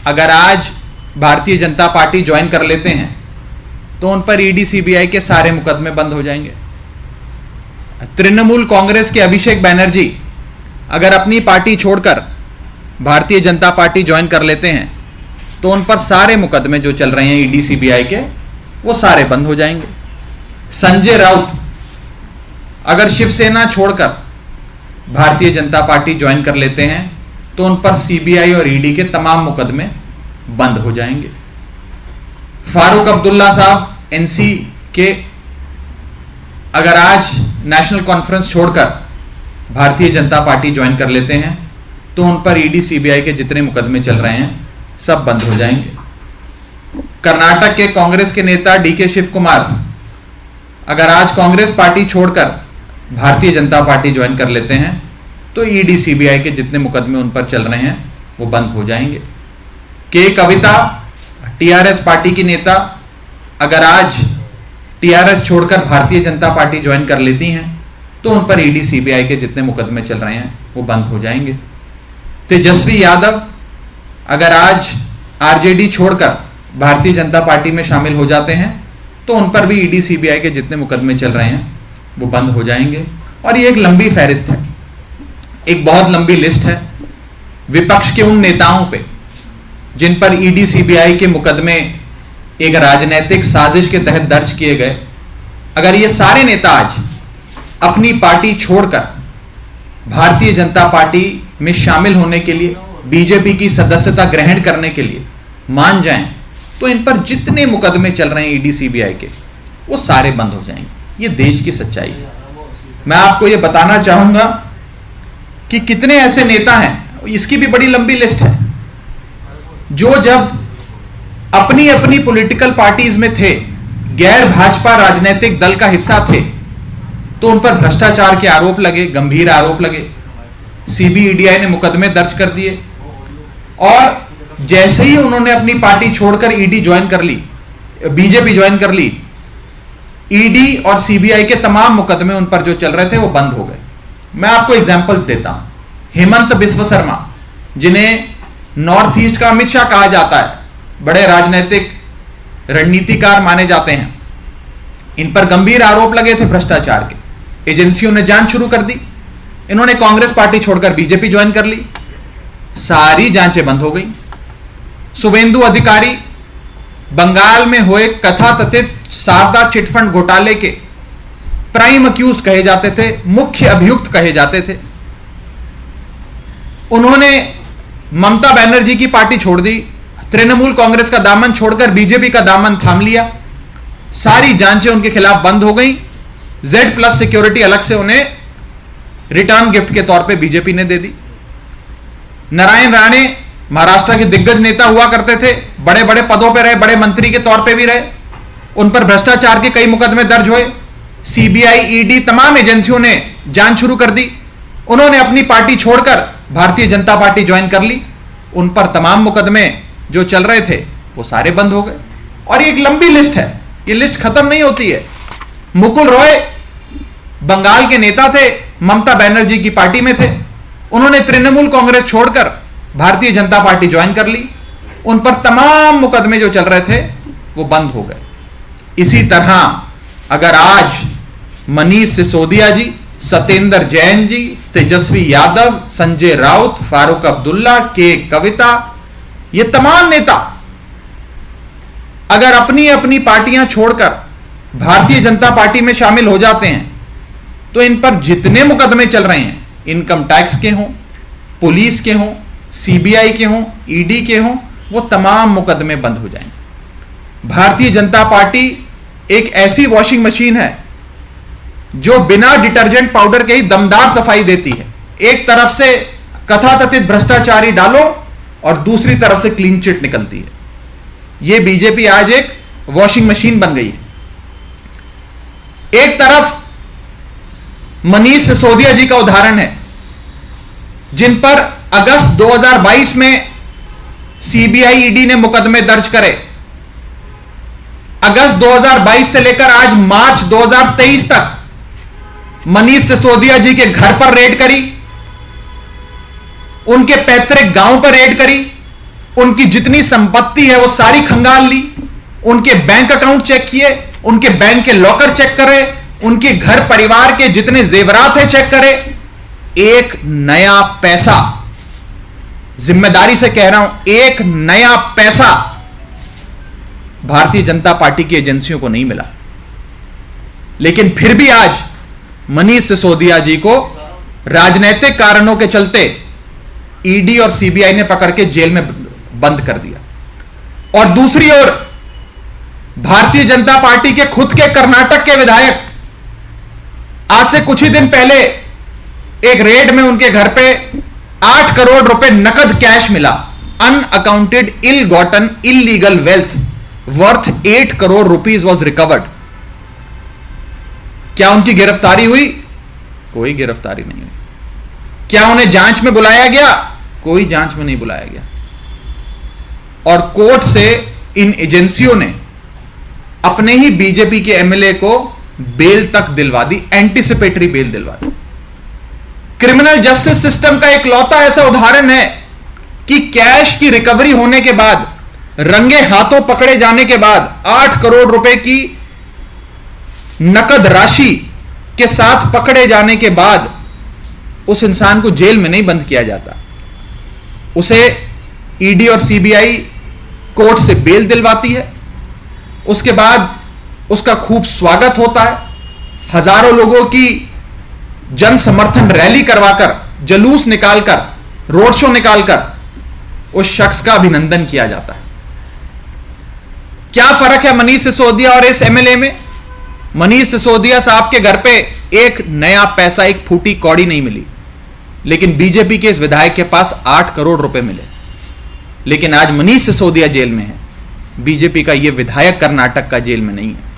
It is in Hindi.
अगर आज भारतीय जनता पार्टी ज्वाइन कर लेते हैं तो उन पर ईडी सीबीआई के सारे मुकदमे बंद हो जाएंगे। तृणमूल कांग्रेस के अभिषेक बैनर्जी अगर अपनी पार्टी छोड़कर भारतीय जनता पार्टी ज्वाइन कर लेते हैं तो उन पर सारे मुकदमे जो चल रहे हैं ईडी सीबीआई के, वो सारे बंद हो जाएंगे। संजय राउत अगर शिवसेना छोड़कर भारतीय जनता पार्टी ज्वाइन कर लेते हैं तो उन पर सीबीआई और ईडी के तमाम मुकदमे बंद हो जाएंगे। फारूक अब्दुल्ला साहब एनसी के अगर आज नेशनल कॉन्फ्रेंस छोड़कर भारतीय जनता पार्टी ज्वाइन कर लेते हैं तो उन पर ईडी सीबीआई के जितने मुकदमे चल रहे हैं सब बंद हो जाएंगे। कर्नाटक के कांग्रेस के नेता डीके शिव कुमार अगर आज कांग्रेस पार्टी छोड़कर भारतीय जनता पार्टी ज्वाइन कर लेते हैं तो ईडी सीबीआई के जितने मुकदमे उन पर चल रहे हैं वो बंद हो जाएंगे। के कविता टीआरएस पार्टी की नेता अगर आज टीआरएस छोड़कर भारतीय जनता पार्टी ज्वाइन कर लेती हैं तो उन पर ईडी सीबीआई के जितने मुकदमे चल रहे हैं वो बंद हो जाएंगे। तेजस्वी यादव अगर आज आरजेडी छोड़कर भारतीय जनता पार्टी में शामिल हो जाते हैं तो उन पर भी ईडी सीबीआई के जितने मुकदमे चल रहे हैं वो बंद हो जाएंगे। और ये एक लंबी फहरिस्त है, एक बहुत लंबी लिस्ट है विपक्ष के उन नेताओं पे जिन पर ईडी सीबीआई के मुकदमे एक राजनीतिक साजिश के तहत दर्ज किए गए। अगर ये सारे नेता आज अपनी पार्टी छोड़कर भारतीय जनता पार्टी में शामिल होने के लिए, बीजेपी की सदस्यता ग्रहण करने के लिए मान जाएं तो इन पर जितने मुकदमे चल रहे हैं ईडी सीबीआई के वो सारे बंद हो जाएंगे। ये देश की सच्चाई है। मैं आपको ये बताना चाहूंगा कि कितने ऐसे नेता हैं, इसकी भी बड़ी लंबी लिस्ट है, जो जब अपनी अपनी पॉलिटिकल पार्टीज में थे, गैर भाजपा राजनीतिक दल का हिस्सा थे, तो उन पर भ्रष्टाचार के आरोप लगे, गंभीर आरोप लगे, सीबीईडीआई ने मुकदमे दर्ज कर दिए और जैसे ही उन्होंने अपनी पार्टी छोड़कर ईडी ज्वाइन कर ली, बीजेपी ज्वाइन कर ली, ईडी और सीबीआई के तमाम मुकदमे उन पर जो चल रहे थे वो बंद हो गए। मैं आपको एग्जांपल्स देता हूं। हेमंत बिस्व शर्मा, जिन्हें नॉर्थ ईस्ट का अमित शाह कहा जाता है, बड़े राजनीतिक रणनीतिकार माने जाते हैं, इन पर गंभीर आरोप लगे थे भ्रष्टाचार के। एजेंसियों ने जांच शुरू कर दी। इन्होंने कांग्रेस पार्टी छोड़कर बीजेपी ज्वाइन कर ली, सारी जांचें बंद हो गई। शुभेंदु अधिकारी बंगाल में हुए कथाकथित शारदा चिटफंड घोटाले के प्राइम अक्यूज कहे जाते थे, मुख्य अभियुक्त कहे जाते थे। उन्होंने ममता बनर्जी की पार्टी छोड़ दी, तृणमूल कांग्रेस का दामन छोड़कर बीजेपी का दामन थाम लिया, सारी जांचें उनके खिलाफ बंद हो गई। Z+ सिक्योरिटी अलग से उन्हें रिटर्न गिफ्ट के तौर पे बीजेपी ने दे दी। नारायण राणे महाराष्ट्र के दिग्गज नेता हुआ करते थे, बड़े बड़े पदों पे रहे, बड़े मंत्री के तौर पे भी रहे, उन पर भ्रष्टाचार के कई मुकदमे दर्ज हुए। सीबीआई, ईडी, तमाम एजेंसियों ने जांच शुरू कर दी। उन्होंने अपनी पार्टी छोड़कर भारतीय जनता पार्टी ज्वाइन कर ली, उन पर तमाम मुकदमे जो चल रहे थे वो सारे बंद हो गए। और ये एक लंबी लिस्ट है, ये लिस्ट खत्म नहीं होती है। मुकुल रॉय बंगाल के नेता थे, ममता बनर्जी की पार्टी में थे, उन्होंने तृणमूल कांग्रेस छोड़कर भारतीय जनता पार्टी ज्वाइन कर ली, उन पर तमाम मुकदमे जो चल रहे थे वो बंद हो गए। इसी तरह अगर आज मनीष सिसोदिया जी, सत्येंद्र जैन जी, तेजस्वी यादव, संजय राउत, फारूक अब्दुल्ला, के कविता, ये तमाम नेता अगर अपनी अपनी पार्टियां छोड़कर भारतीय जनता पार्टी में शामिल हो जाते हैं तो इन पर जितने मुकदमे चल रहे हैं, इनकम टैक्स के हों, पुलिस के हों, सीबीआई के हों, ईडी के हों, वो तमाम मुकदमे बंद हो जाएंगे। भारतीय जनता पार्टी एक ऐसी वॉशिंग मशीन है जो बिना डिटर्जेंट पाउडर के ही दमदार सफाई देती है। एक तरफ से कथाकथित भ्रष्टाचारी डालो और दूसरी तरफ से क्लीन चिट निकलती है। यह बीजेपी आज एक वॉशिंग मशीन बन गई है। एक तरफ मनीष सिसोदिया जी का उदाहरण है, जिन पर अगस्त 2022 में सीबीआई, ईडी ने मुकदमे दर्ज करे। अगस्त 2022 से लेकर आज मार्च 2023 तक मनीष सिसोदिया जी के घर पर रेड करी, उनके पैतृक गांव पर रेड करी, उनकी जितनी संपत्ति है वो सारी खंगाल ली, उनके बैंक अकाउंट चेक किए, उनके बैंक के लॉकर चेक करे, उनके घर परिवार के जितने जेवरात हैं चेक करे। एक नया पैसा, जिम्मेदारी से कह रहा हूं, एक नया पैसा भारतीय जनता पार्टी की एजेंसियों को नहीं मिला। लेकिन फिर भी आज मनीष सिसोदिया जी को राजनीतिक कारणों के चलते ईडी और सीबीआई ने पकड़ के जेल में बंद कर दिया। और दूसरी ओर भारतीय जनता पार्टी के खुद के कर्नाटक के विधायक, आज से कुछ ही दिन पहले एक रेड में उनके घर पे 8 करोड़ रुपए नकद कैश मिला। Unaccounted ill gotten illegal wealth worth 8 crore rupees was recovered. क्या उनकी गिरफ्तारी हुई? कोई गिरफ्तारी नहीं हुई। क्या उन्हें जांच में बुलाया गया? कोई जांच में नहीं बुलाया गया। और कोर्ट से इन एजेंसियों ने अपने ही बीजेपी के एमएलए को बेल तक दिलवा दी, एंटीसिपेटरी बेल दिलवा दी। क्रिमिनल जस्टिस सिस्टम का एक लौता ऐसा उदाहरण है कि कैश की रिकवरी होने के बाद, रंगे हाथों पकड़े जाने के बाद, 8 करोड़ रुपए की नकद राशि के साथ पकड़े जाने के बाद उस इंसान को जेल में नहीं बंद किया जाता, उसे ईडी और सीबीआई कोर्ट से बेल दिलवाती है। उसके बाद उसका खूब स्वागत होता है, हजारों लोगों की जन समर्थन रैली करवाकर, जुलूस निकालकर, रोड शो निकालकर उस शख्स का अभिनंदन किया जाता है। क्या फर्क है मनीष सिसोदिया और इस एमएलए में? मनीष सिसोदिया साहब के घर पे एक नया पैसा, एक फूटी कौड़ी नहीं मिली, लेकिन बीजेपी के इस विधायक के पास 8 करोड़ रुपए मिले। लेकिन आज मनीष सिसोदिया जेल में है, बीजेपी का यह विधायक कर्नाटक का जेल में नहीं है।